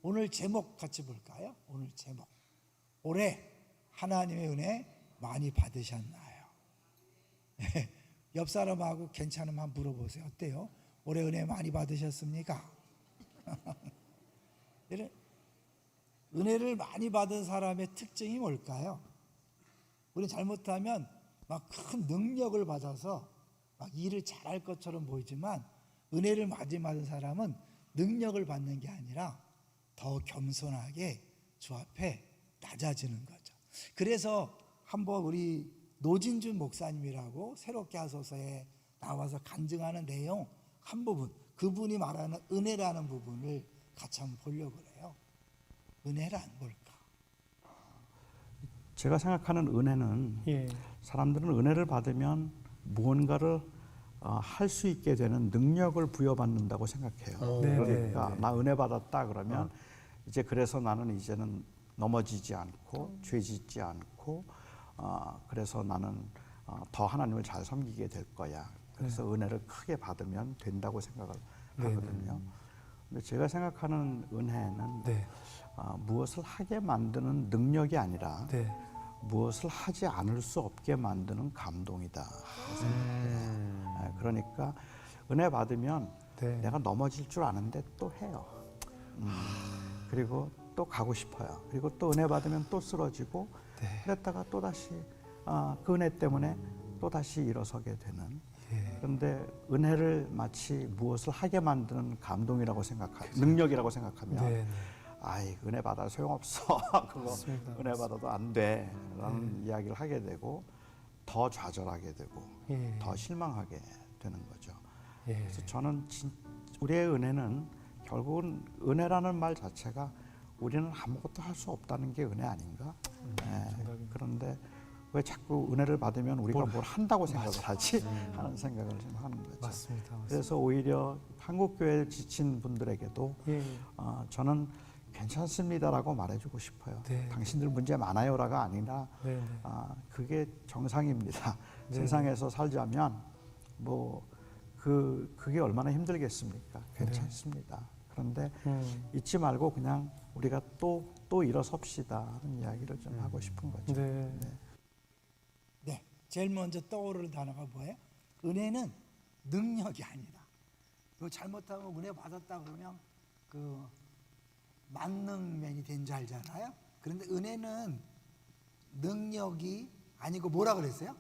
오늘 제목 같이 볼까요? 오늘 제목. 올해 하나님의 은혜 많이 받으셨나요? 옆 사람하고 괜찮으면 한번 물어보세요. 어때요? 올해 은혜 많이 받으셨습니까? 은혜를 많이 받은 사람의 특징이 뭘까요? 우리 잘못하면 막 큰 능력을 받아서 막 일을 잘할 것처럼 보이지만 은혜를 많이 받은 사람은 능력을 받는 게 아니라 더 겸손하게 주 앞에 낮아지는 거죠. 그래서 한번 우리 노진준 목사님이라고 새롭게 하소서에 나와서 간증하는 내용 한 부분, 그분이 말하는 은혜라는 부분을 같이 한번 보려고 그래요. 은혜란 뭘까? 제가 생각하는 은혜는 사람들은 은혜를 받으면 무언가를 할 수 있게 되는 능력을 부여받는다고 생각해요. 그러니까 나 은혜 받았다 그러면 이제 그래서 나는 이제는 넘어지지 않고 죄 짓지 않고 그래서 나는 더 하나님을 잘 섬기게 될 거야. 그래서 은혜를 크게 받으면 된다고 생각을 하거든요. 근데 제가 생각하는 은혜는 무엇을 하게 만드는 능력이 아니라 무엇을 하지 않을 수 없게 만드는 감동이다 생각해요. 그러니까 은혜 받으면 내가 넘어질 줄 아는데 또 해요. 그리고 또 가고 싶어요. 그리고 또 은혜 받으면 또 쓰러지고 그랬다가 또 다시 그 은혜 때문에 또 다시 일어서게 되는. 그런데 은혜를 마치 무엇을 하게 만드는 감동이라고 능력이라고 생각하면 아이 은혜 받아 소용없어. 그거 맞습니다. 은혜 받아도 안 돼 라는 이야기를 하게 되고 더 좌절하게 되고 더 실망하게 되는 거죠. 그래서 저는 우리의 은혜는 결국은 은혜라는 말 자체가 우리는 아무것도 할 수 없다는 게 은혜 아닌가? 그런데 왜 자꾸 은혜를 받으면 우리가 뭘 한다고 생각을 하지? 하는 생각을 좀 하는 거죠. 맞습니다. 그래서 오히려 한국교회에 지친 분들에게도 저는 괜찮습니다라고 말해주고 싶어요. 당신들 문제 많아요라가 아니라 그게 정상입니다. 세상에서 살자면 뭐 그게 얼마나 힘들겠습니까? 괜찮습니다. 그런데 잊지 말고 그냥 우리가 또 일어섭시다 하는 이야기를 좀 하고 싶은 거죠. 네, 제일 먼저 떠오르는 단어가 뭐예요? 은혜는 능력이 아니다. 그 잘못하면 은혜 받았다 그러면 그 만능맨이 된 줄 알잖아요. 그런데 은혜는 능력이 아니고 뭐라 그랬어요?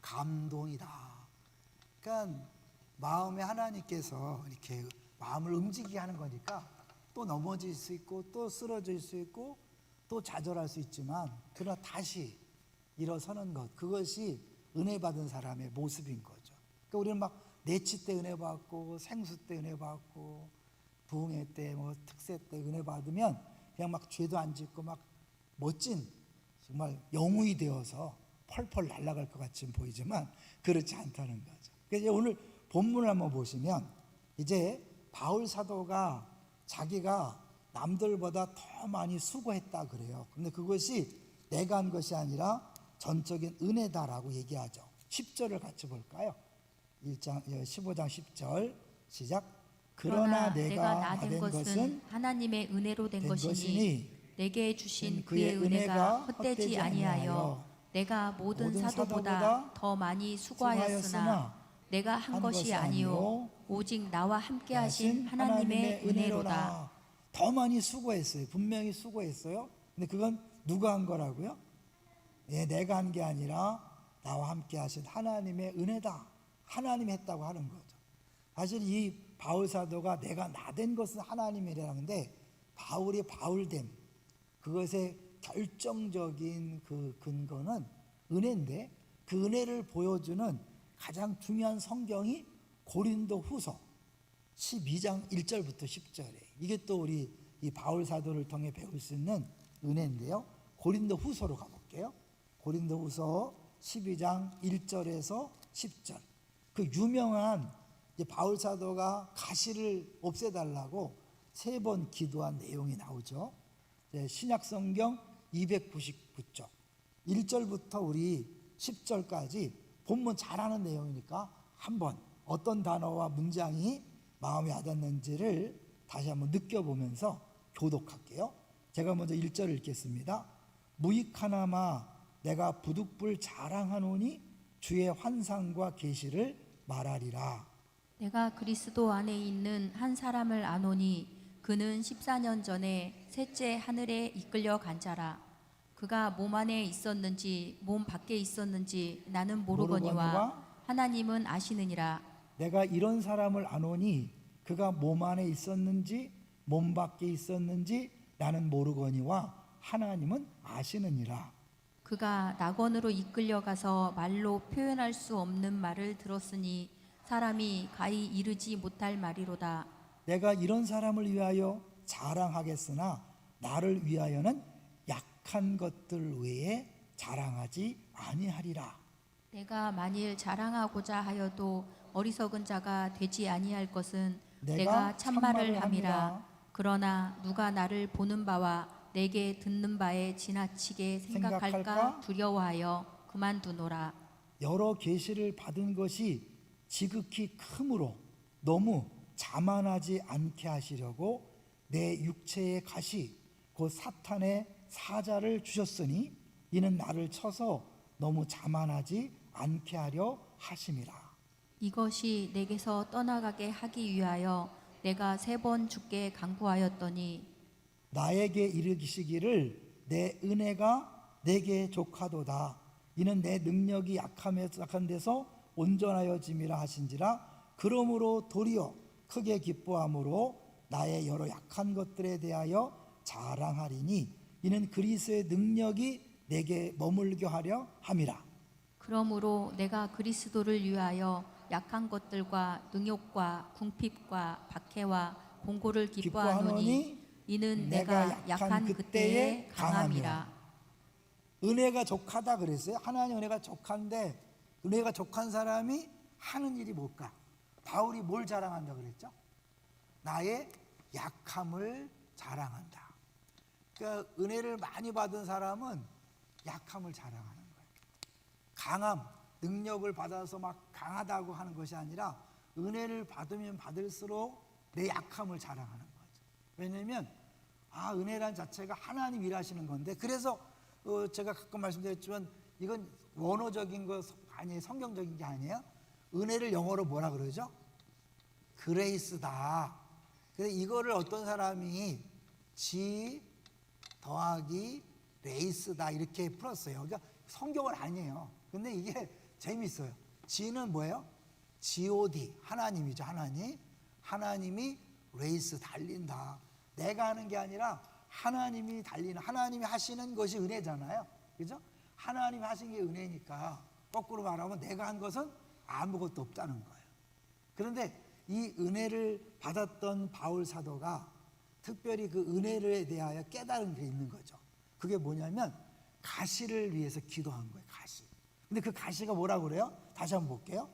감동이다. 그러니까 마음에 하나님께서 이렇게 마음을 움직이게 하는 거니까 또 넘어질 수 있고 또 쓰러질 수 있고 또 좌절할 수 있지만 그러나 다시 일어서는 것, 그것이 은혜 받은 사람의 모습인 거죠. 그러니까 우리는 막 내치 때 은혜 받고 생수 때 은혜 받고 부흥회 때 뭐 특세 때 은혜 받으면 그냥 막 죄도 안 짓고 막 멋진 정말 영웅이 되어서 펄펄 날아갈 것 같이 보이지만 그렇지 않다는 거죠. 그래서 오늘 본문을 한번 보시면 이제 바울 사도가 자기가 남들보다 더 많이 수고했다 그래요. 근데 그것이 내가 한 것이 아니라 전적인 은혜다라고 얘기하죠. 10절을 같이 볼까요? 15장 10절 시작. 그러나 내가 나된 것은 하나님의 은혜로 된 것이니 것이니 내게 주신 그의 은혜가 헛되지 아니하여 내가 모든 사도보다 더 많이 수고하였으나 내가 한 것이 아니요 오직 나와 함께 하신 하나님의 은혜로다. 더 많이 수고했어요. 분명히 수고했어요. 근데 그건 누가 한 거라고요? 내가 한 게 아니라 나와 함께 하신 하나님의 은혜다. 하나님이 했다고 하는 거죠. 사실 이 바울 사도가 내가 나된 것은 하나님의 은혜라는데 바울이 바울됨, 그것의 결정적인 그 근거는 은혜인데 그 은혜를 보여주는 가장 중요한 성경이 고린도 후서 12장 1절부터 10절에 이게 또 우리 이 바울 사도를 통해 배울 수 있는 은혜인데요. 고린도 후서로 가볼게요. 고린도 후서 12장 1절에서 10절. 그 유명한 바울 사도가 가시를 없애달라고 3번 기도한 내용이 나오죠. 신약 성경 299쪽 1절부터 우리 10절까지 본문 잘하는 내용이니까 한번 어떤 단어와 문장이 마음에 와닿는지를 다시 한번 느껴보면서 교독할게요. 제가 먼저 1절을 읽겠습니다. 무익하나마 내가 부득불 자랑하노니 주의 환상과 계시를 말하리라. 내가 그리스도 안에 있는 한 사람을 아노니 그는 14년 전에 셋째 하늘에 이끌려 간 자라. 그가 몸 안에 있었는지 몸 밖에 있었는지 나는 모르거니와 하나님은 아시느니라. 내가 이런 사람을 아노니 그가 몸 안에 있었는지 몸 밖에 있었는지 나는 모르거니와 하나님은 아시느니라. 그가 낙원으로 이끌려가서 말로 표현할 수 없는 말을 들었으니 사람이 가히 이르지 못할 말이로다. 내가 이런 사람을 위하여 자랑하겠으나 나를 위하여는 약한 것들 외에 자랑하지 아니하리라. 내가 만일 자랑하고자 하여도 어리석은 자가 되지 아니할 것은 내가 내가 참말을 함이라. 함이라. 그러나 누가 나를 보는 바와 내게 듣는 바에 지나치게 생각할까 생각할까? 두려워하여 그만두노라. 여러 계시를 받은 것이 지극히 크므로 너무 자만하지 않게 하시려고 내 육체의 가시 곧 사탄의 사자를 주셨으니 이는 나를 쳐서 너무 자만하지 않게 하려 하심이라. 이것이 내게서 떠나가게 하기 위하여 내가 3번 주께 간구하였더니 나에게 이르시기를 내 은혜가 내게 족하도다. 이는 내 능력이 약한 데서 온전하여짐이라 하신지라. 그러므로 도리어 크게 기뻐함으로 나의 여러 약한 것들에 대하여 자랑하리니 이는 그리스도의 능력이 내게 머물게 하려 함이라. 그러므로 내가 그리스도를 위하여 약한 것들과 능욕과 궁핍과 박해와 공고를 기뻐하노니 이는 내가 약한 그때의 강함이라. 은혜가 족하다 그랬어요. 하나님 은혜가 족한데 은혜가 족한 사람이 하는 일이 뭘까? 바울이 뭘 자랑한다 그랬죠? 나의 약함을 자랑한다. 그러니까 은혜를 많이 받은 사람은 약함을 자랑하는 거예요. 강함, 능력을 받아서 막 강하다고 하는 것이 아니라 은혜를 받으면 받을수록 내 약함을 자랑하는 거죠. 왜냐하면 은혜란 자체가 하나님 일하시는 건데, 그래서 제가 가끔 말씀드렸지만 이건 원어적인 거 아니에요. 성경적인 게 아니에요. 은혜를 영어로 뭐라 그러죠? 그레이스다. 그래서 이거를 어떤 사람이 G 더하기 레이스다 이렇게 풀었어요. 그러니까 성경은 아니에요. 근데 이게 재밌어요. G는 뭐예요? God, 하나님이죠. 하나님이 레이스 달린다. 내가 하는 게 아니라 하나님이 달리는, 하나님이 하시는 것이 은혜잖아요. 그죠? 하나님이 하신 게 은혜니까 거꾸로 말하면 내가 한 것은 아무것도 없다는 거예요. 그런데 이 은혜를 받았던 바울 사도가 특별히 그 은혜에 대하여 깨달은 게 있는 거죠. 그게 뭐냐면 가시를 위해서 기도한 거예요. 가시. 근데 그 가시가 뭐라고 그래요? 다시 한번 볼게요.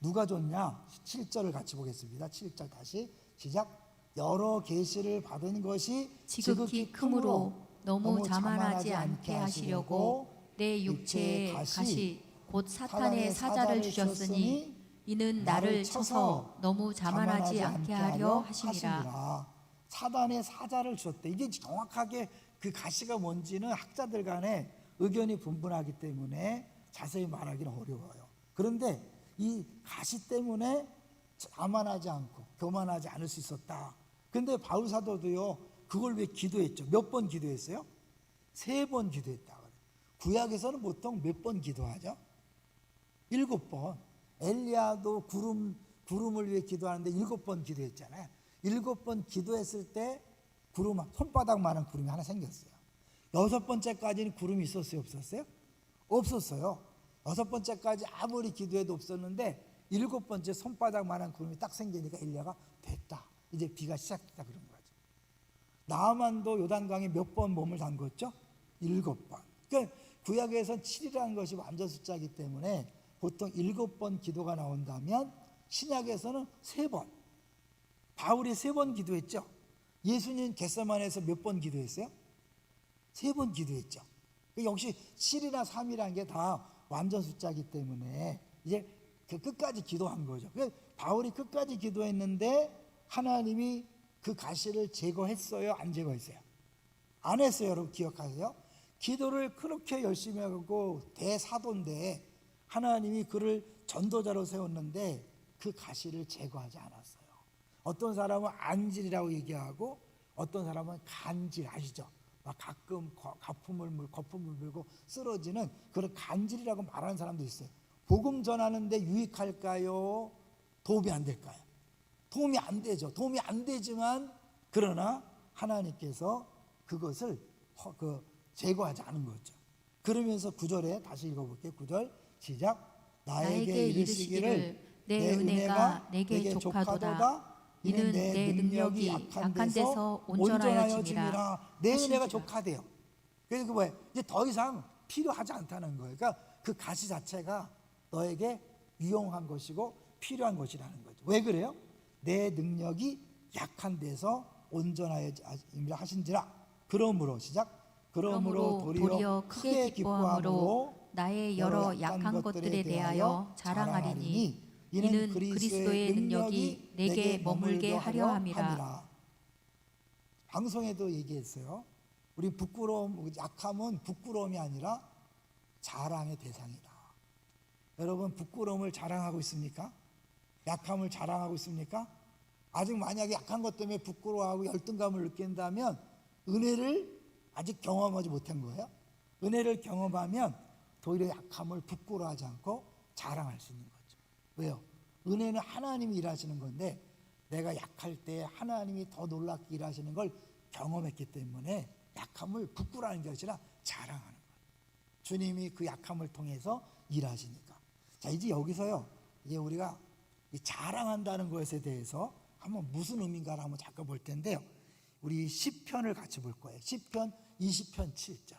누가 줬냐? 7절을 같이 보겠습니다. 7절 다시 시작. 여러 계시를 받은 것이 지극히 크므로 너무 자만하지 않게 하시려고 내 육체의 가시 곧 사탄의 사자를 주셨으니 이는 나를 쳐서 너무 자만하지 않게 하려 하심이라. 사단의 사자를 주셨대. 이게 정확하게 그 가시가 뭔지는 학자들 간에 의견이 분분하기 때문에 자세히 말하기는 어려워요. 그런데 이 가시 때문에 자만하지 않고 교만하지 않을 수 있었다. 근데 바울 사도도요, 그걸 왜 기도했죠? 몇 번 기도했어요? 3번 기도했다 그래요. 구약에서는 보통 몇 번 기도하죠? 7번. 엘리야도 구름을 위해 기도하는데 7번 기도했잖아요. 7번 기도했을 때 손바닥만한 구름이 하나 생겼어요. 6번째까지는 구름이 있었어요? 없었어요? 없었어요. 6번째까지 아무리 기도해도 없었는데 7번째 손바닥만한 구름이 딱 생기니까 엘리야가 됐다. 이제 비가 시작됐다 그런 거죠. 나아만도 요단강에 몇 번 몸을 담궜죠? 7번. 그러니까 구약에선 7이라는 것이 완전 숫자이기 때문에 보통 7번 기도가 나온다면 신약에서는 3번. 바울이 3번 기도했죠. 예수님 겟세마네에서 몇 번 기도했어요? 3번 기도했죠. 역시 7이나 3이라는 게 다 완전 숫자이기 때문에 이제 그 끝까지 기도한 거죠. 바울이 끝까지 기도했는데 하나님이 그 가시를 제거했어요? 안 제거했어요? 안 했어요. 여러분 기억하세요? 기도를 그렇게 열심히 하고 대사도인데 하나님이 그를 전도자로 세웠는데 그 가시를 제거하지 않았어요. 어떤 사람은 안질이라고 얘기하고 어떤 사람은 간질 아시죠? 막 가끔 거품을 물고 쓰러지는 그런 간질이라고 말하는 사람도 있어요. 복음 전하는데 유익할까요? 도움이 안 될까요? 도움이 안 되죠. 도움이 안 되지만 그러나 하나님께서 그것을 제거하지 않은 거죠. 그러면서 9절에 다시 읽어볼게요. 9절 시작. 나에게 이르시기를 내 은혜가 내게 족하도다. 이는 내 능력이 약한 데서 온전하여 줌이라. 내 은혜가 족하대요. 그래서 그 뭐예요? 이제 더 이상 필요하지 않다는 거예요. 그러니까 그 가시 자체가 너에게 유용한 것이고 필요한 것이라는 거죠. 왜 그래요? 내 능력이 약한 데서 온전하여 하신지라. 그러므로 시작. 그러므로 도리어 크게 기뻐함으로 나의 여러 약한 것들에 대하여 자랑하리니 이는 그리스도의 능력이 내게 머물게 하려 함이라. 방송에도 얘기했어요. 우리 부끄러움, 약함은 부끄러움이 아니라 자랑의 대상이다. 여러분 부끄러움을 자랑하고 있습니까? 약함을 자랑하고 있습니까? 아직 만약에 약한 것 때문에 부끄러워하고 열등감을 느낀다면 은혜를 아직 경험하지 못한 거예요. 은혜를 경험하면 도리어 약함을 부끄러워하지 않고 자랑할 수 있는 거죠. 왜요? 은혜는 하나님이 일하시는 건데 내가 약할 때 하나님이 더 놀랍게 일하시는 걸 경험했기 때문에 약함을 부끄러워하는 게 아니라 자랑하는 거예요. 주님이 그 약함을 통해서 일하시니까. 자, 이제 여기서요. 이제 우리가 이 자랑한다는 것에 대해서 한번 무슨 의미인가를 한번 잠깐 볼 텐데요. 우리 시편을 같이 볼 거예요. 시편 20편 7절.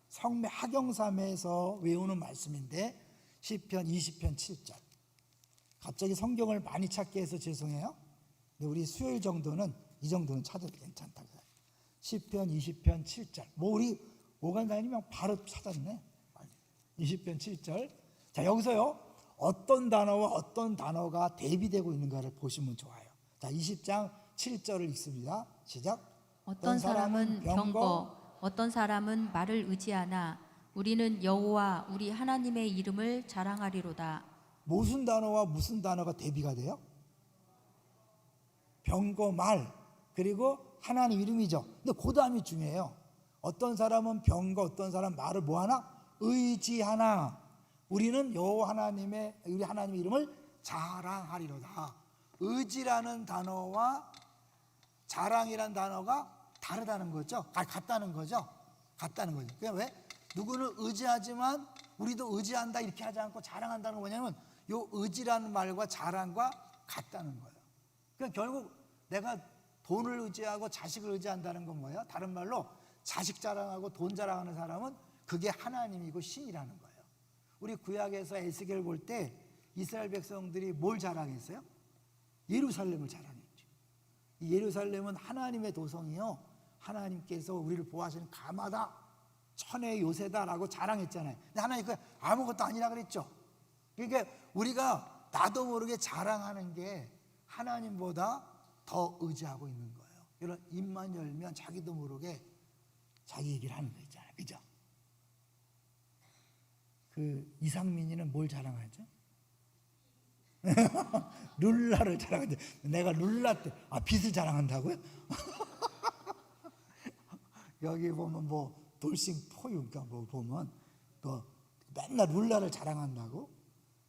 성매 하경삼에서 외우는 말씀인데 시편 20편 7절. 갑자기 성경을 많이 찾게 해서 죄송해요. 근데 우리 수요일 정도는 이 정도는 찾아도 괜찮다고 해요. 시편 20편 7절. 뭐 우리 오간사님이 바로 찾았네. 20편 7절. 자, 여기서요. 어떤 단어와 어떤 단어가 대비되고 있는가를 보시면 좋아요. 자, 20장 7절을 읽습니다. 시작. 어떤 사람은 병거, 어떤 사람은 말을 의지하나 우리는 여호와 우리 하나님의 이름을 자랑하리로다. 무슨 단어와 무슨 단어가 대비가 돼요? 병거, 말, 그리고 하나님 이름이죠. 근데 그 다음이 중요해요. 어떤 사람은 병거, 어떤 사람은 말을 뭐하나? 의지하나 우리는 여호와 하나님의 우리 하나님의 이름을 자랑하리로다. 의지라는 단어와 자랑이라는 단어가 다르다는 거죠. 같다는 거죠. 같다는 거죠. 그게 왜? 누구는 의지하지만 우리도 의지한다 이렇게 하지 않고 자랑한다는 건 뭐냐면 요 의지라는 말과 자랑과 같다는 거예요. 그러니까 결국 내가 돈을 의지하고 자식을 의지한다는 건 뭐예요? 다른 말로 자식 자랑하고 돈 자랑하는 사람은 그게 하나님이고 신이라는 거예요. 우리 구약에서 에스겔 볼 때 이스라엘 백성들이 뭘 자랑했어요? 예루살렘을 자랑했죠. 이 예루살렘은 하나님의 도성이요. 하나님께서 우리를 보호하시는 가마다, 천의 요새다라고 자랑했잖아요. 근데 하나님 그 아무것도 아니라 그랬죠. 그러니까 우리가 나도 모르게 자랑하는 게 하나님보다 더 의지하고 있는 거예요. 이런 입만 열면 자기도 모르게 자기 얘기를 하는 거 있잖아요. 그죠? 그 이상민이는 뭘 자랑하죠? 룰라를 자랑하는데 내가 룰라 때 빚을 자랑한다고요? 여기 보면 뭐 돌싱 포유 그러니까 뭐 보면 또 맨날 룰라를 자랑한다고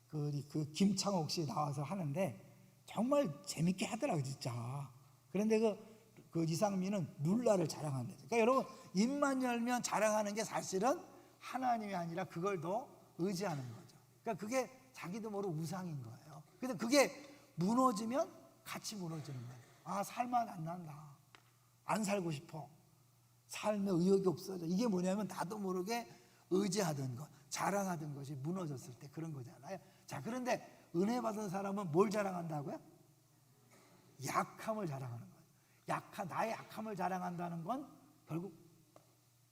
그 김창옥 씨 나와서 하는데 정말 재밌게 하더라고 진짜. 그런데 그 이상민은 룰라를 자랑한다. 그러니까 여러분 입만 열면 자랑하는 게 사실은 하나님이 아니라 그걸 더 의지하는 거죠. 그러니까 그게 자기도 모르 우상인 거예요. 근데 그게 무너지면 같이 무너지는 거예요. 아, 살만 안 난다. 안 살고 싶어. 삶에 의욕이 없어져. 이게 뭐냐면 나도 모르게 의지하던 것, 자랑하던 것이 무너졌을 때 그런 거잖아요. 자, 그런데 은혜 받은 사람은 뭘 자랑한다고요? 약함을 자랑하는 거예요. 나의 약함을 자랑한다는 건 결국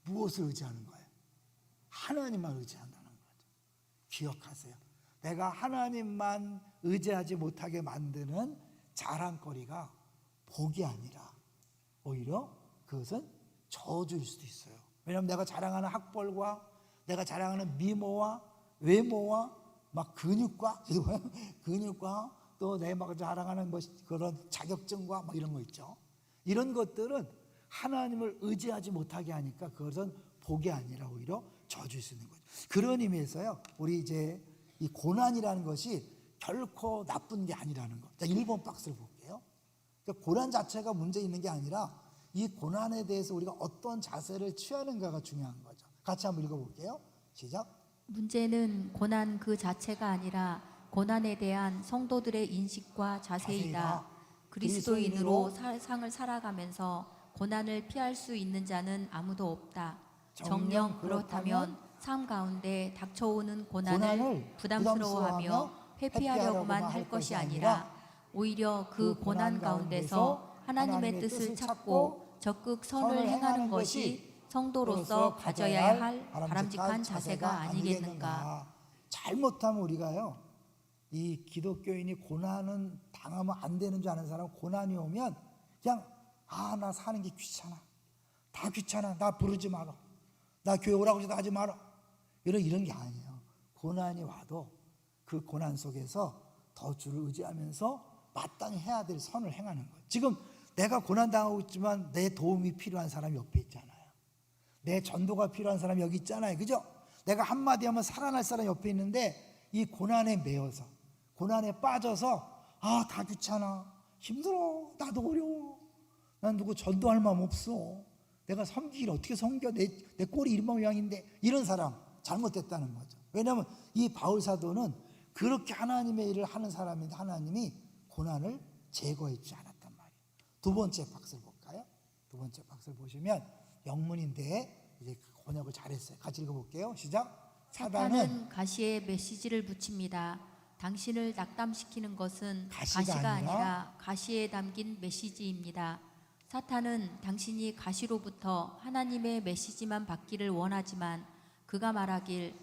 무엇을 의지하는 거예요? 하나님만 의지한다는 거죠. 기억하세요. 내가 하나님만 의지하지 못하게 만드는 자랑거리가 복이 아니라 오히려 그것은 저주일 수도 있어요. 왜냐하면 내가 자랑하는 학벌과 내가 자랑하는 미모와 외모와 막 근육과 또 내가 자랑하는 뭐 그런 자격증과 막 이런 거 있죠. 이런 것들은 하나님을 의지하지 못하게 하니까 그것은 복이 아니라 오히려 저주일 수 있는 거죠. 그런 의미에서요, 우리 이제 이 고난이라는 것이 결코 나쁜 게 아니라는 거. 자, 1번 박스를 볼게요. 그러니까 고난 자체가 문제 있는 게 아니라 이 고난에 대해서 우리가 어떤 자세를 취하는가가 중요한 거죠. 같이 한번 읽어볼게요. 시작. 문제는 고난 그 자체가 아니라 고난에 대한 성도들의 인식과 자세이다. 그리스도인으로 세상을 살아가면서 고난을 피할 수 있는 자는 아무도 없다. 정녕 그렇다면 삶 가운데 닥쳐오는 고난을 부담스러워하며 회피하려고만 할 것이 아니라 오히려 그 고난 가운데서 하나님의 뜻을 찾고 적극 선을 행하는 것이 성도로서 가져야 할 바람직한 자세가 아니겠는가. 잘못하면 우리가요, 이 기독교인이 고난은 당하면 안 되는 줄 아는 사람은 고난이 오면 그냥 나 사는 게 귀찮아, 다 귀찮아, 나 부르지 마라, 나 교회 오라고 하지 마라, 이런 게 아니에요. 고난이 와도 그 고난 속에서 더 주를 의지하면서 마땅히 해야 될 선을 행하는 거예요. 지금 내가 고난 당하고 있지만 내 도움이 필요한 사람이 옆에 있잖아요. 내 전도가 필요한 사람이 여기 있잖아요. 그죠? 내가 한마디 하면 살아날 사람이 옆에 있는데 이 고난에 매여서, 고난에 빠져서 다 귀찮아, 힘들어, 나도 어려워, 난 누구 전도할 마음 없어, 내가 섬기기를 어떻게 섬겨, 내 꼴이 이런 모양인데, 이런 사람 잘못됐다는 거죠. 왜냐하면 이 바울 사도는 그렇게 하나님의 일을 하는 사람인데 하나님이 고난을 제거해 주지 않았단 말이에요. 두 번째 박스를 볼까요? 두 번째 박스를 보시면 영문인데 이제 번역을 잘했어요. 같이 읽어볼게요. 시작. 사탄은 가시에 메시지를 붙입니다. 당신을 낙담시키는 것은 가시가 아니라 가시에 담긴 메시지입니다. 사탄은 당신이 가시로부터 하나님의 메시지만 받기를 원하지만 그가 말하길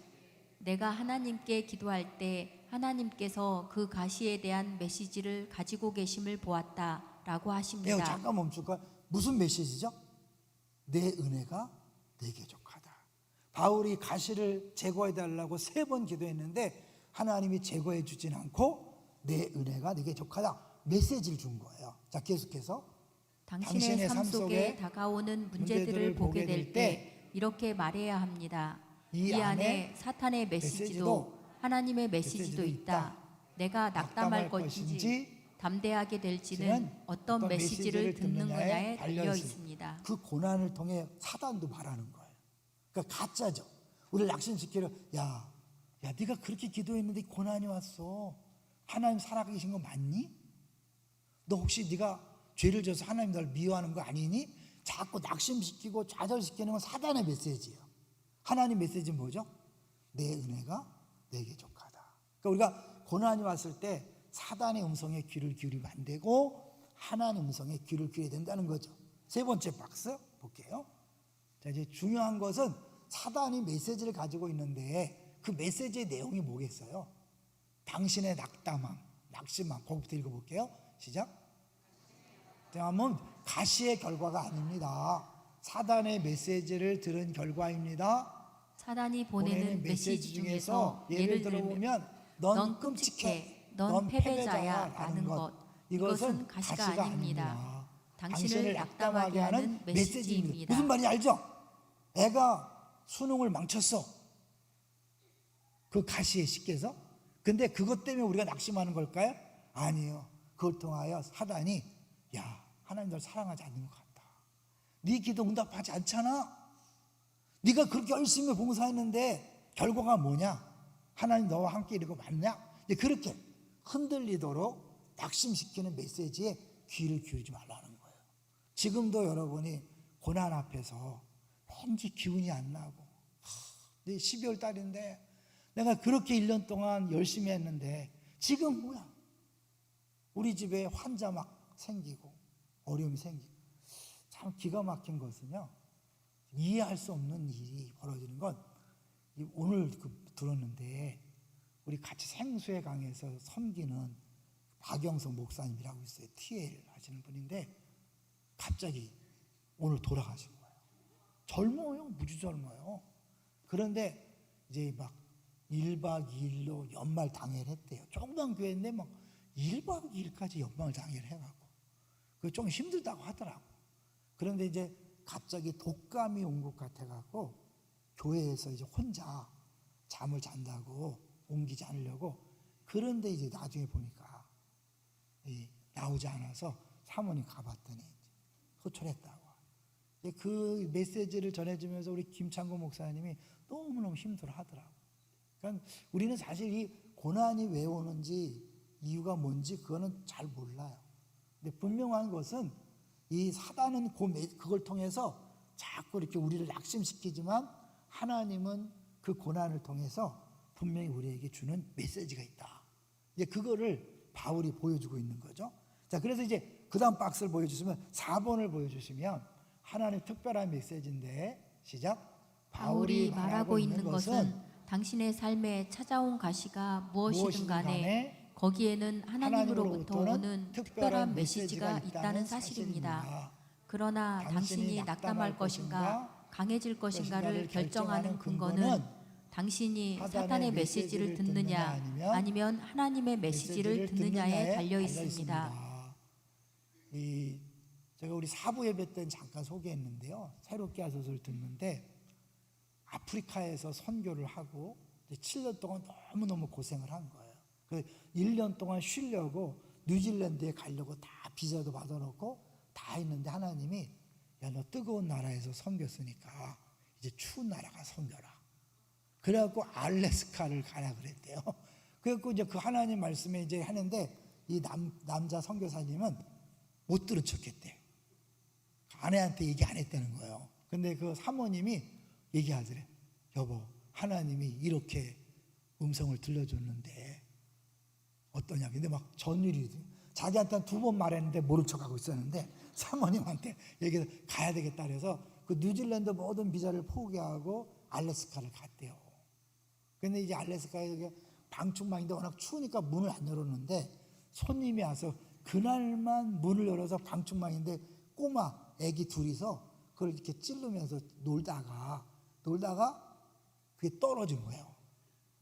내가 하나님께 기도할 때 하나님께서 그 가시에 대한 메시지를 가지고 계심을 보았다 라고 하십니다. 잠깐 멈출까요? 무슨 메시지죠? 내 은혜가 내게 족하다. 바울이 가시를 제거해 달라고 3번 기도했는데 하나님이 제거해 주진 않고 내 은혜가 내게 족하다 메시지를 준 거예요. 자, 계속해서 당신의 삶 속에 다가오는 문제들을 보게 될 때 이렇게 말해야 합니다. 이 안에 사탄의 메시지도 하나님의 메시지도 있다. 내가 낙담할 것인지 담대하게 될지는 어떤 메시지를 듣는 거냐에 달려 있습니다. 그 고난을 통해 사단도 말하는 거예요. 그러니까 가짜죠. 우리를 낙심시키려, 야 네가 그렇게 기도했는데 고난이 왔어. 하나님 살아계신 거 맞니? 너 혹시 네가 죄를 져서 하나님 널 미워하는 거 아니니? 자꾸 낙심시키고 좌절시키는 건 사단의 메시지예요. 하나님 메시지는 뭐죠? 내 은혜가 내게 족하다. 그러니까 우리가 고난이 왔을 때 사단의 음성에 귀를 기울이면 안 되고 하나님의 음성에 귀를 기울여야 된다는 거죠. 3번째 박스 볼게요. 자, 이제 중요한 것은 사단이 메시지를 가지고 있는데 그 메시지의 내용이 뭐겠어요? 당신의 낙담함, 낙심함. 거기부터 읽어볼게요. 시작. 그러면 가시의 결과가 아닙니다. 사단의 메시지를 들은 결과입니다. 사단이 보내는 메시지 중에서 예를 들어보면 넌 끔찍해, 넌 패배자야 라는 것, 이것은 가시가 아닙니다. 당신을 낙담하게 하는 메시지입니다. 무슨 말인지 알죠? 애가 수능을 망쳤어, 그 가시에 씻겨서. 근데 그것 때문에 우리가 낙심하는 걸까요? 아니에요. 그걸 통하여 사단이 하나님 널 사랑하지 않는 것 같다, 네 기도 응답하지 않잖아, 네가 그렇게 열심히 봉사했는데 결과가 뭐냐, 하나님 너와 함께 이러고 맞냐, 그렇게 흔들리도록 낙심시키는 메시지에 귀를 기울이지 말라는 거예요. 지금도 여러분이 고난 앞에서 왠지 기운이 안 나고 12월 달인데 내가 그렇게 1년 동안 열심히 했는데 지금 뭐야, 우리 집에 환자 막 생기고 어려움이 생기고. 참 기가 막힌 것은요, 이해할 수 없는 일이 벌어지는 건 오늘 들었는데 우리 같이 생수의 강에서 섬기는 박영석 목사님이라고 있어요. TL 하시는 분인데 갑자기 오늘 돌아가신 거예요. 젊어요. 무지 젊어요. 그런데 이제 막 1박 2일로 연말 당회를 했대요. 조그만 교회인데 막 1박 2일까지 연말 당회를 해갖고 그게 좀 힘들다고 하더라고. 그런데 이제 갑자기 독감이 온 것 같아갖고 교회에서 이제 혼자 잠을 잔다고 옮기지 않으려고. 그런데 이제 나중에 보니까 나오지 않아서 사모님 가봤더니 호출했다고. 그 메시지를 전해주면서 우리 김창구 목사님이 너무너무 힘들어 하더라고. 그러니까 우리는 사실 이 고난이 왜 오는지 이유가 뭔지 그거는 잘 몰라요. 근데 분명한 것은 이 사단은 그걸 통해서 자꾸 이렇게 우리를 낙심시키지만 하나님은 그 고난을 통해서 분명히 우리에게 주는 메시지가 있다. 이제 그거를 바울이 보여주고 있는 거죠. 자, 그래서 이제 그 다음 박스를 보여주시면 4번을 보여주시면 하나님 특별한 메시지인데 시작. 바울이 말하고 있는 것은 당신의 삶에 찾아온 가시가 무엇이든 간에 거기에는 하나님으로부터 오는 특별한 메시지가 있다는 사실입니다. 그러나 당신이 낙담할 것인가 강해질 것인가를 결정하는 근거는 당신이 사탄의 메시지를 듣느냐 아니면 하나님의 메시지를 듣느냐에 달려 있습니다. 제가 우리 사부 예배 때 잠깐 소개했는데요. 새롭게 하소서를 듣는데 아프리카에서 선교를 하고 7년 동안 너무너무 고생을 한 거예요. 그 1년 동안 쉬려고 뉴질랜드에 가려고 다 비자도 받아놓고 다 했는데 하나님이 야, 너 뜨거운 나라에서 선교했으니까 이제 추운 나라가 선교라. 그래갖고 알래스카를 가라 그랬대요. 그래갖고 이제 그 하나님 말씀에 이제 하는데 이 남자 선교사님은 못 들은 척했대요. 아내한테 얘기 안 했다는 거예요. 근데 그 사모님이 얘기하더래. 여보, 하나님이 이렇게 음성을 들려줬는데 어떠냐. 근데 막 전율이 자기한테는 2번 말했는데 모른 척하고 있었는데 사모님한테 얘기해서 가야 되겠다 그래서 그 뉴질랜드 모든 비자를 포기하고 알래스카를 갔대요. 근데 이제 알래스카에 방충망인데 워낙 추우니까 문을 안 열었는데 손님이 와서 그날만 문을 열어서 방충망인데 꼬마 애기 둘이서 그걸 이렇게 찌르면서 놀다가 그게 떨어진 거예요.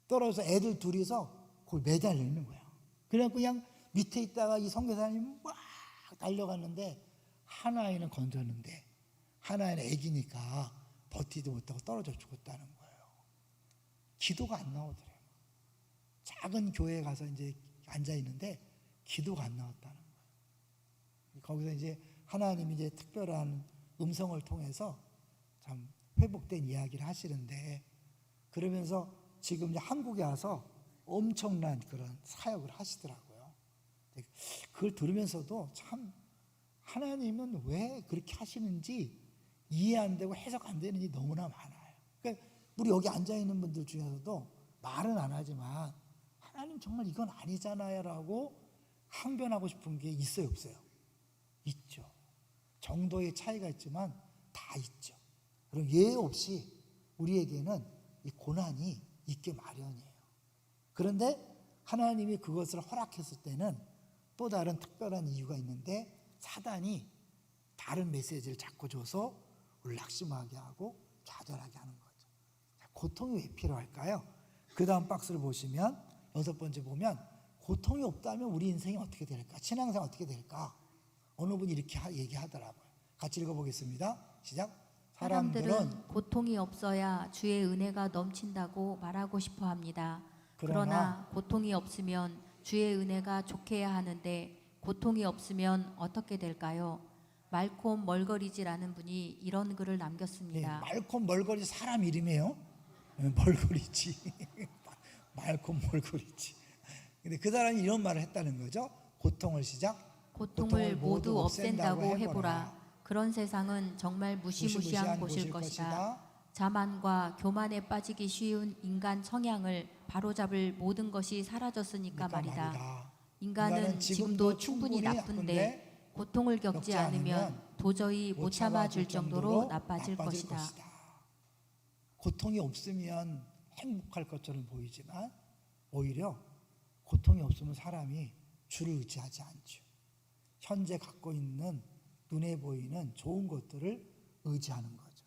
떨어져서 애들 둘이서 그걸 매달려 있는 거예요. 그래갖고 그냥 밑에 있다가 이 선교사님이 막 달려갔는데 하나아이는 건졌는데 하나아이는 애기니까 버티지 못하고 떨어져 죽었다는 거예요. 기도가 안 나오더래요. 작은 교회에 가서 이제 앉아 있는데 기도가 안 나왔다는 거예요. 거기서 이제 하나님이 이제 특별한 음성을 통해서 참 회복된 이야기를 하시는데 그러면서 지금 이제 한국에 와서 엄청난 그런 사역을 하시더라고요. 그걸 들으면서도 참 하나님은 왜 그렇게 하시는지 이해 안 되고 해석 안 되는지 너무나 많아요. 그러니까 우리 여기 앉아 있는 분들 중에서도 말은 안 하지만 하나님 정말 이건 아니잖아요 라고 항변하고 싶은 게 있어요, 없어요? 있죠. 정도의 차이가 있지만 다 있죠. 그럼 예외 없이 우리에게는 이 고난이 있게 마련이에요. 그런데 하나님이 그것을 허락했을 때는 또 다른 특별한 이유가 있는데 사단이 다른 메시지를 자꾸 줘서 우리를 낙심하게 하고 좌절하게 하는 거죠. 고통이 왜 필요할까요? 그 다음 박스를 보시면 6번째 보면 고통이 없다면 우리 인생이 어떻게 될까? 신앙생활 어떻게 될까? 어느 분이 이렇게 얘기하더라고요. 같이 읽어보겠습니다. 시작. 사람들은 고통이 없어야 주의 은혜가 넘친다고 말하고 싶어 합니다. 그러나 고통이 없으면 주의 은혜가 좋게야 하는데 고통이 없으면 어떻게 될까요? 말콤 멀거리지라는 분이 이런 글을 남겼습니다. 말콤 멀거리 사람 이름이에요? 멀거리지. 말콤 멀거리지. 근데 그 사람이 이런 말을 했다는 거죠. 고통을 시작. 고통을 모두 없앤다고 해보라. 그런 세상은 정말 무시무시한 곳일 것이다. 자만과 교만에 빠지기 쉬운 인간 성향을 바로잡을 모든 것이 사라졌으니까 말이다. 인간은 지금도 충분히 나쁜데 고통을 겪지 않으면 도저히 못 참아줄 정도로 나빠질 것이다. 고통이 없으면 행복할 것처럼 보이지만 오히려 고통이 없으면 사람이 주를 의지하지 않죠. 현재 갖고 있는 눈에 보이는 좋은 것들을 의지하는 거죠.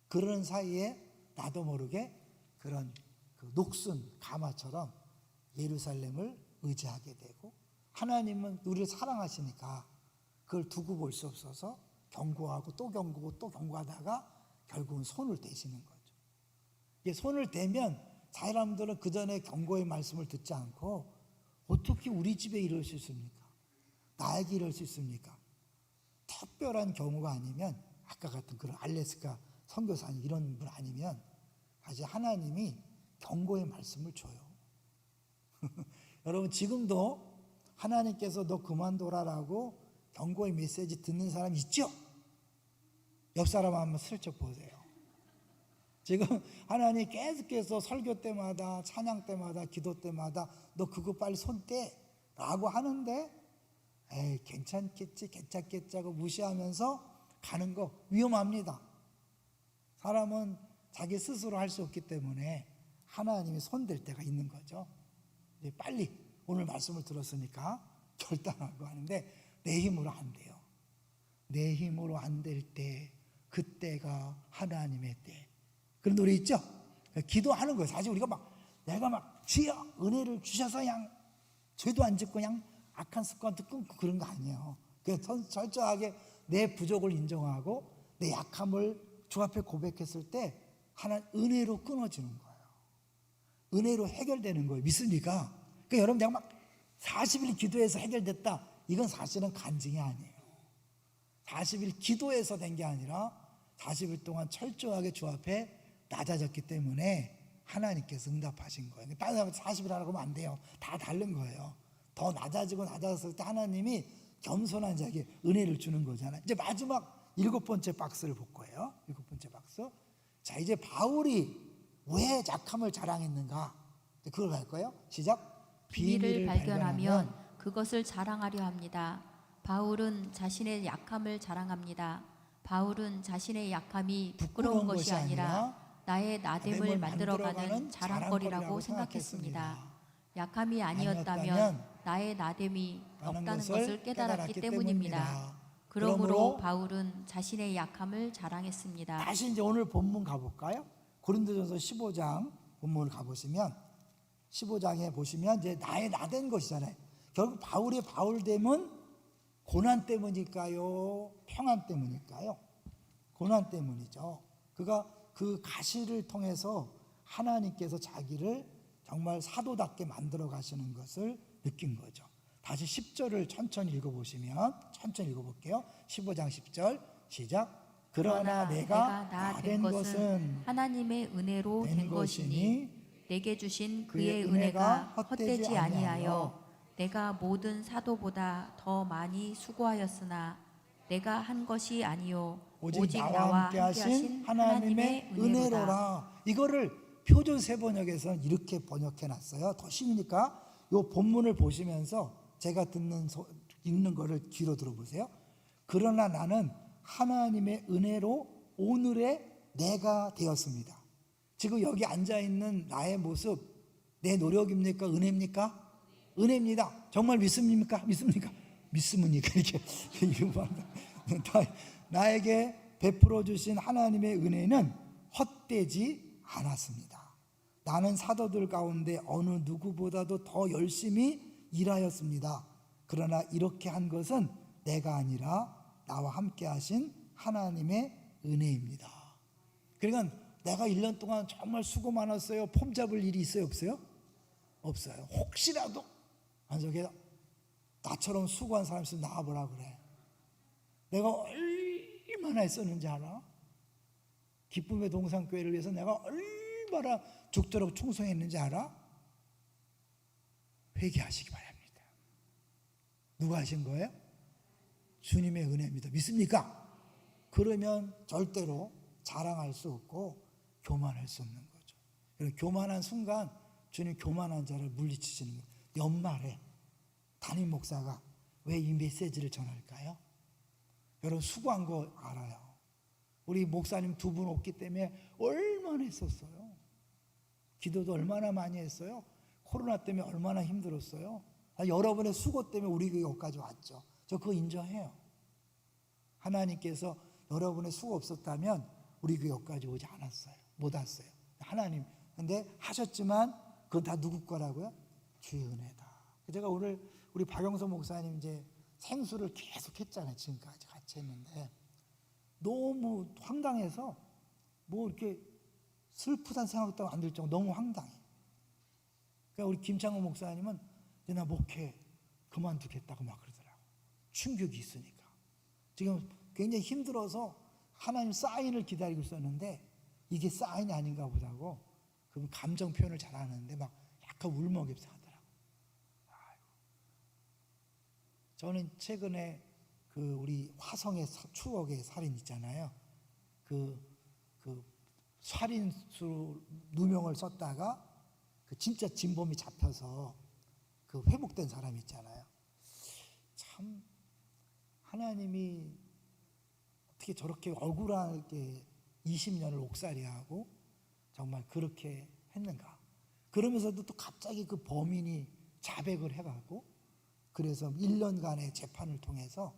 그러는 사이에 나도 모르게 그런 그 녹슨 가마처럼 예루살렘을 의지하게 되고, 하나님은 우리를 사랑하시니까 그걸 두고 볼 수 없어서 경고하고 또 경고하고 또 경고하다가 결국은 손을 대시는 거죠. 이게 손을 대면 사람들은 그 전에 경고의 말씀을 듣지 않고 어떻게 우리 집에 이럴 수 있습니까? 나에게 이럴 수 있습니까? 특별한 경우가 아니면, 아까 같은 그런 알래스카 선교사님 이런 분 아니면 사실 하나님이 경고의 말씀을 줘요. 여러분, 지금도 하나님께서 너 그만둬라라고 경고의 메시지 듣는 사람 있죠? 옆 사람 한번 슬쩍 보세요. 지금 하나님 계속해서 설교 때마다, 찬양 때마다, 기도 때마다 너 그거 빨리 손 떼라고 하는데, 에이 괜찮겠지 괜찮겠지 하고 무시하면서 가는 거 위험합니다. 사람은 자기 스스로 할 수 없기 때문에 하나님이 손댈 때가 있는 거죠. 이제 빨리 오늘 말씀을 들었으니까 결단하고 하는데, 내 힘으로 안 돼요. 내 힘으로 안 될 때, 그때가 하나님의 때. 그런 노래 있죠? 기도하는 거예요. 사실 우리가 내가 주여 은혜를 주셔서 그냥 죄도 안 짓고 그냥 악한 습관도 끊고 그런 거 아니에요. 그래서 철저하게 내 부족을 인정하고 내 약함을 주 앞에 고백했을 때 하나님 은혜로 끊어지는 거예요. 은혜로 해결되는 거예요. 믿습니까? 그러니까 여러분, 내가 40일 기도해서 해결됐다, 이건 사실은 간증이 아니에요. 40일 기도해서 된 게 아니라 40일 동안 철저하게 주 앞에 낮아졌기 때문에 하나님께서 응답하신 거예요. 다른 사람 40일 하라고 하면 안 돼요. 다 다른 거예요. 더 낮아지고 낮아졌을 때 하나님이 겸손한 자에게 은혜를 주는 거잖아요. 이제 마지막 7번째 박스를 볼 거예요. 7번째 박스. 자, 이제 바울이 왜 약함을 자랑했는가? 그걸 갈 거예요. 시작. 비밀을 발견하면 그것을 자랑하려 합니다. 바울은 자신의 약함을 자랑합니다. 바울은 자신의 약함이 부끄러운 것이 아니라 나의 나됨을 만들어가는 자랑거리라고 생각했습니다. 약함이 아니었다면 나의 나됨이 없다는 것을 깨달았기 때문입니다. 그러므로 바울은 자신의 약함을 자랑했습니다. 다시 이제 오늘 본문 가볼까요? 고린도전서 15장 본문을 가보시면, 15장에 보시면 이제 나의 나된 것이잖아요. 결국 바울의 바울됨은 고난 때문일까요? 평안 때문일까요? 고난 때문이죠. 그가 그 가시를 통해서 하나님께서 자기를 정말 사도답게 만들어 가시는 것을 느낀 거죠. 다시 10절을 천천히 읽어보시면, 천천히 읽어볼게요. 15장 10절 시작. 그러나 내가 나 된 것은 하나님의 은혜로 된 것이니 내게 주신 그의 은혜가 헛되지 아니하여 내가 모든 사도보다 더 많이 수고하였으나 내가 한 것이 아니요 오직 나와 함께 하신 하나님의 은혜로라. 이거를 표준 세번역에서는 이렇게 번역해 놨어요. 더 쉬우니까 이 본문을 보시면서 제가 읽는 거를 귀로 들어보세요. 그러나 나는 하나님의 은혜로 오늘의 내가 되었습니다. 지금 여기 앉아있는 나의 모습, 내 노력입니까? 은혜입니까? 은혜입니다. 정말 믿습니까? 믿습니까? 믿습니까? 이렇게 나에게 베풀어 주신 하나님의 은혜는 헛되지 않았습니다. 나는 사도들 가운데 어느 누구보다도 더 열심히 일하였습니다. 그러나 이렇게 한 것은 내가 아니라 나와 함께 하신 하나님의 은혜입니다. 그러니까 내가 1년 동안 정말 수고 많았어요. 폼 잡을 일이 있어요? 없어요? 없어요. 혹시라도 안석에 나처럼 수고한 사람 있으면 나와보라 그래. 내가 얼마나 했었는지 알아? 기쁨의 동산교회를 위해서 내가 얼마나 죽도록 충성했는지 알아? 회개하시기 바랍니다. 누가 하신 거예요? 주님의 은혜입니다. 믿습니까? 그러면 절대로 자랑할 수 없고 교만할 수 없는 거죠. 그리고 교만한 순간 주님 교만한 자를 물리치시는 거예요. 연말에 담임 목사가 왜 이 메시지를 전할까요? 여러분 수고한 거 알아요. 우리 목사님 2분 없기 때문에 얼마나 했었어요. 기도도 얼마나 많이 했어요. 코로나 때문에 얼마나 힘들었어요. 여러분의 수고 때문에 우리 여기까지 왔죠. 저 그거 인정해요. 하나님께서 여러분의 수가 없었다면 우리 교회 여기까지 오지 않았어요. 못 왔어요. 하나님. 근데 하셨지만 그건 다 누구 거라고요? 주의 은혜다. 제가 오늘 우리 박영서 목사님 이제 생수를 계속 했잖아요. 지금까지 같이 했는데 너무 황당해서 뭐 이렇게 슬프다는 생각도 안 들 정도 너무 황당해. 그러니까 우리 김창호 목사님은 이제 나 목회 그만두겠다고 막 그러더라고. 충격이 있으니까. 지금 굉장히 힘들어서 하나님 사인을 기다리고 있었는데 이게 사인이 아닌가 보다고 그분 감정 표현을 잘하는데 막 약간 울먹이면서 하더라고. 저는 최근에 그 우리 화성의 추억의 살인 있잖아요. 그 살인수 누명을 썼다가 그 진짜 진범이 잡혀서 그 회복된 사람이 있잖아요. 참 하나님이 어떻게 저렇게 억울하게 20년을 옥살이하고 정말 그렇게 했는가. 그러면서도 또 갑자기 그 범인이 자백을 해가고 그래서 1년간의 재판을 통해서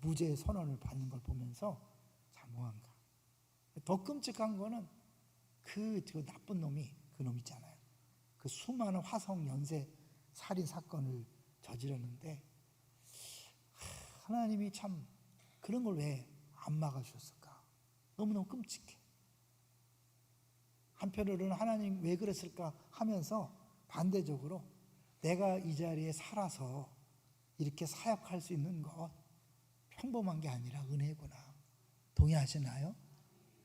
무죄 선언을 받는 걸 보면서 참 뭐한가. 더 끔찍한 거는 그 나쁜 놈이 그 놈 있잖아요. 그 수많은 화성 연쇄 살인 사건을 저질렀는데 하나님이 참 그런 걸 왜 안 막아주셨을까? 너무너무 끔찍해. 한편으로는 하나님 왜 그랬을까 하면서 반대적으로 내가 이 자리에 살아서 이렇게 사역할 수 있는 것 평범한 게 아니라 은혜구나. 동의하시나요?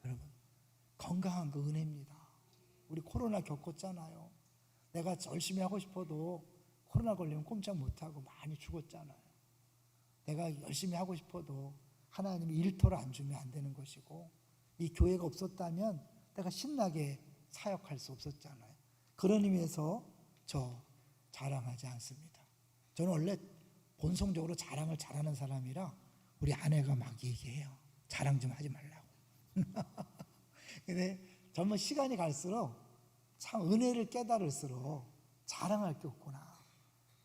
여러분 건강한 그 은혜입니다. 우리 코로나 겪었잖아요. 내가 열심히 하고 싶어도 코로나 걸리면 꼼짝 못하고 많이 죽었잖아요. 내가 열심히 하고 싶어도 하나님이 일터를 안 주면 안 되는 것이고 이 교회가 없었다면 내가 신나게 사역할 수 없었잖아요. 그런 의미에서 저 자랑하지 않습니다. 저는 원래 본성적으로 자랑을 잘하는 사람이라 우리 아내가 막 얘기해요. 자랑 좀 하지 말라고. 근데 정말 시간이 갈수록 참 은혜를 깨달을수록 자랑할 게 없구나.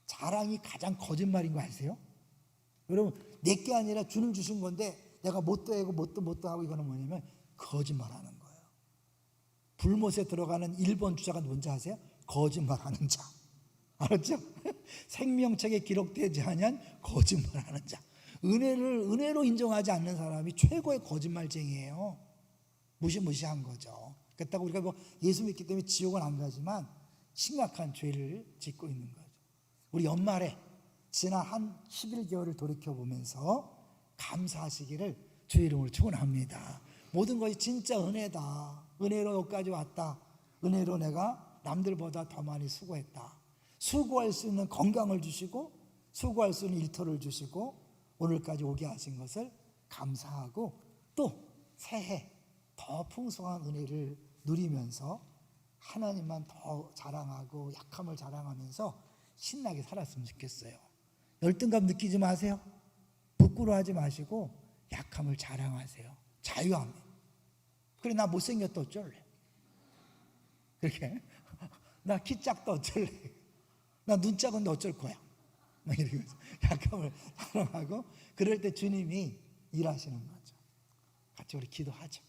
자랑이 가장 거짓말인 거 아세요? 여러분 내게 아니라 주님 주신 건데 내가 뭣도 하고 뭣도 하고 이거는 뭐냐면 거짓말하는 거예요. 불못에 들어가는 1번 주자가 뭔지 아세요? 거짓말하는 자. 알았죠? 생명책에 기록되지 않은 거짓말하는 자. 은혜로 인정하지 않는 사람이 최고의 거짓말쟁이에요. 무시무시한 거죠. 그렇다고 우리가 뭐 예수 믿기 때문에 지옥은 안 가지만 심각한 죄를 짓고 있는 거죠. 우리 연말에 지난 한 11개월을 돌이켜보면서 감사하시기를 주의 이름으로 축원합니다. 모든 것이 진짜 은혜다. 은혜로 여기까지 왔다. 은혜로 내가 남들보다 더 많이 수고했다. 수고할 수 있는 건강을 주시고 수고할 수 있는 일터를 주시고 오늘까지 오게 하신 것을 감사하고 또 새해 더 풍성한 은혜를 누리면서 하나님만 더 자랑하고 약함을 자랑하면서 신나게 살았으면 좋겠어요. 열등감 느끼지 마세요. 부끄러워하지 마시고 약함을 자랑하세요. 자유함. 그래 나 못생겼다 어쩔래? 그렇게 나 키 작다 어쩔래? 나 눈 작은데 어쩔 거야? 막 이렇게 약함을 자랑하고 그럴 때 주님이 일하시는 거죠. 같이 우리 기도하죠.